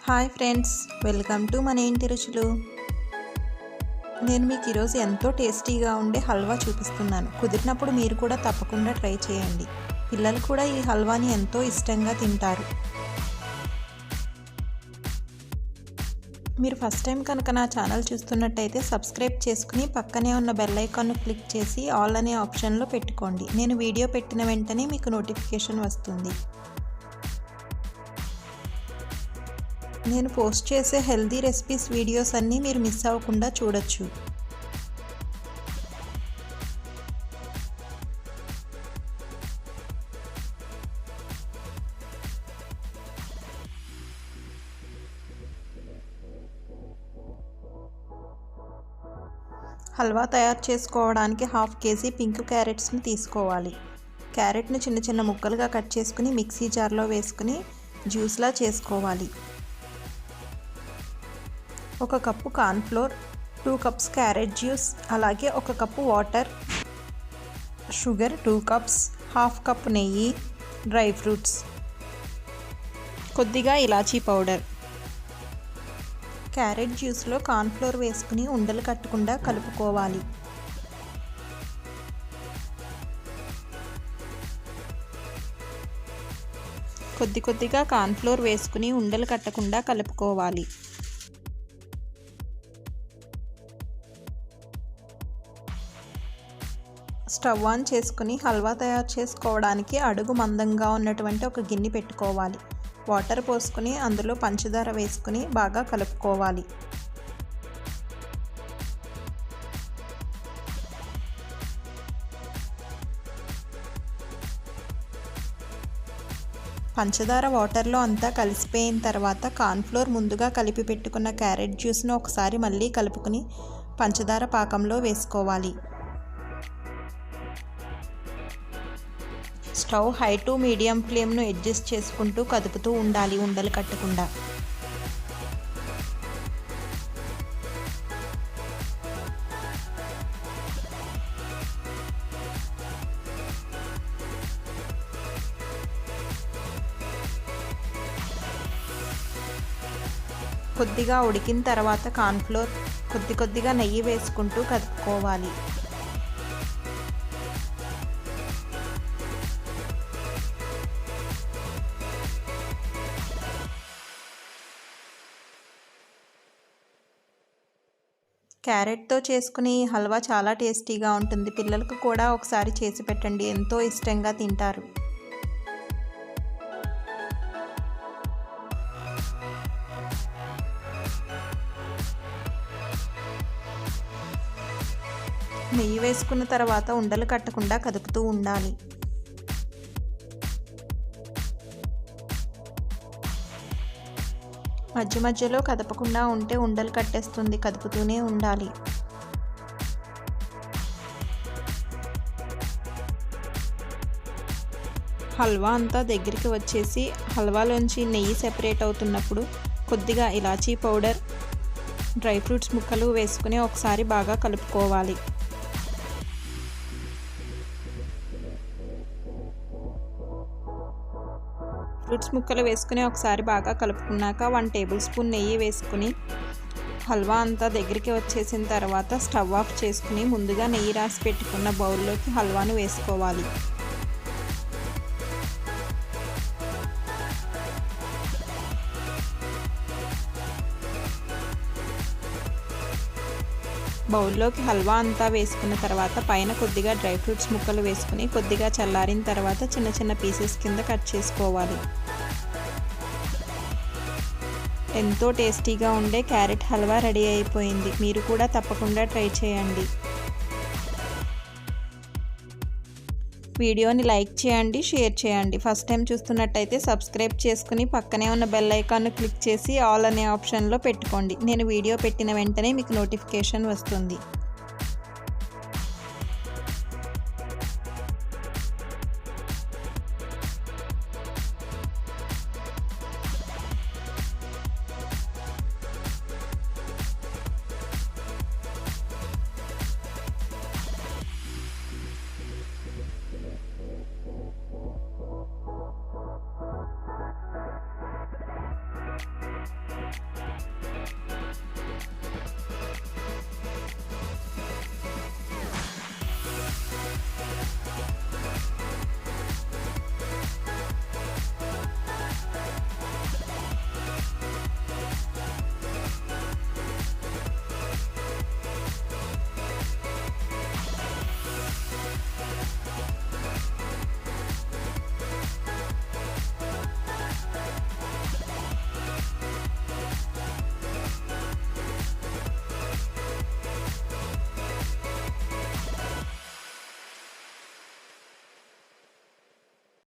Hi friends, welcome to మన ఇంటి రుచులు. నేను మీకు ఈరోజు ఎంతో టేస్టీగా ఉండే హల్వా చూపిస్తున్నాను. కుదిరినప్పుడు మీరు కూడా తప్పకుండా ట్రై చేయండి. పిల్లలు కూడా ఈ హల్వాని ఎంతో ఇష్టంగా తింటారు. మీరు ఫస్ట్ టైం కనుక నా ఛానల్ చూస్తున్నట్టయితే సబ్స్క్రైబ్ చేసుకుని పక్కనే ఉన్న బెల్ ఐకాన్ను క్లిక్ చేసి ఆల్ అనే ఆప్షన్లో పెట్టుకోండి. నేను వీడియో పెట్టిన వెంటనే మీకు నోటిఫికేషన్ వస్తుంది. నేను పోస్ట్ చేసే హెల్దీ రెసిపీస్ వీడియోస్ అన్నీ మీరు మిస్ అవ్వకుండా చూడొచ్చు. హల్వా తయారు చేసుకోవడానికి 1/2 కేజీ పింక్ క్యారెట్స్ని తీసుకోవాలి. క్యారెట్ని చిన్న చిన్న ముక్కలుగా కట్ చేసుకుని మిక్సీ జార్లో వేసుకుని జ్యూస్లా చేసుకోవాలి. 1 cup cornflour, 2 cups carrot juice, అలాగే 1 cup water, sugar 2 cups, 1/2 cup నెయ్యి, డ్రై ఫ్రూట్స్, కొద్దిగా ఇలాచీ పౌడర్. క్యారెట్ జ్యూస్లో కార్న్ఫ్లోర్ వేసుకుని ఉండలు కట్టకుండా కలుపుకోవాలి. కొద్దిగా కార్న్ఫ్లోర్ వేసుకుని ఉండలు కట్టకుండా కలుపుకోవాలి. స్టవ్ ఆన్ చేసుకుని హల్వా తయారు చేసుకోవడానికి అడుగు మందంగా ఉన్నటువంటి ఒక గిన్నె పెట్టుకోవాలి. వాటర్ పోసుకుని అందులో పంచదార వేసుకుని బాగా కలుపుకోవాలి. పంచదార వాటర్లో అంతా కలిసిపోయిన తర్వాత కార్న్ఫ్లోర్ ముందుగా కలిపి పెట్టుకున్న క్యారెట్ జ్యూస్ను ఒకసారి మళ్ళీ కలుపుకుని పంచదార పాకంలో వేసుకోవాలి. స్టవ్ హై టు మీడియం ఫ్లేమ్ను అడ్జస్ట్ చేసుకుంటూ కదుపుతూ ఉండాలి ఉండలు కట్టకుండా. కొద్దిగా ఉడికిన తర్వాత కార్న్ఫ్లోర్, కొద్దిగా నెయ్యి వేసుకుంటూ కదుపుకోవాలి. క్యారెట్తో చేసుకుని హల్వా చాలా టేస్టీగా ఉంటుంది. పిల్లలకు కూడా ఒకసారి చేసి పెట్టండి, ఎంతో ఇష్టంగా తింటారు. నెయ్యి వేసుకున్న తర్వాత ఉండలు కట్టకుండా కదుపుతూ ఉండాలి. మధ్యలో కదపకుండా ఉంటే ఉండలు కట్టేస్తుంది. కదుపుతూనే ఉండాలి. హల్వా అంతా దగ్గరికి వచ్చేసి హల్వాలోంచి నెయ్యి సెపరేట్ అవుతున్నప్పుడు కొద్దిగా ఇలాచీ పౌడర్, డ్రై ఫ్రూట్స్ ముక్కలు వేసుకుని ఒకసారి బాగా కలుపుకోవాలి. ఫ్రూట్స్ ముక్కలు వేసుకుని ఒకసారి బాగా కలుపుకున్నాక 1 టేబుల్ స్పూన్ నెయ్యి వేసుకుని హల్వా అంతా దగ్గరికి వచ్చేసిన తర్వాత స్టవ్ ఆఫ్ చేసుకుని ముందుగా నెయ్యి రాసి పెట్టుకున్న బౌల్లోకి హల్వాను వేసుకోవాలి. బౌల్లోకి హల్వా అంతా వేసుకున్న తర్వాత పైన కొద్దిగా డ్రై ఫ్రూట్స్ ముక్కలు వేసుకుని కొద్దిగా చల్లారిన తర్వాత చిన్న చిన్న పీసెస్ కింద కట్ చేసుకోవాలి. ఎంతో టేస్టీగా ఉండే క్యారెట్ హల్వా రెడీ అయిపోయింది. మీరు కూడా తప్పకుండా ట్రై చేయండి. వీడియోని లైక్ చేయండి, షేర్ చేయండి. ఫస్ట్ టైం చూస్తున్నట్టయితే సబ్స్క్రైబ్ చేసుకుని పక్కనే ఉన్న బెల్ ఐకాన్ను క్లిక్ చేసి ఆల్ అనే ఆప్షన్లో పెట్టుకోండి. నేను వీడియో పెట్టిన వెంటనే మీకు నోటిఫికేషన్ వస్తుంది.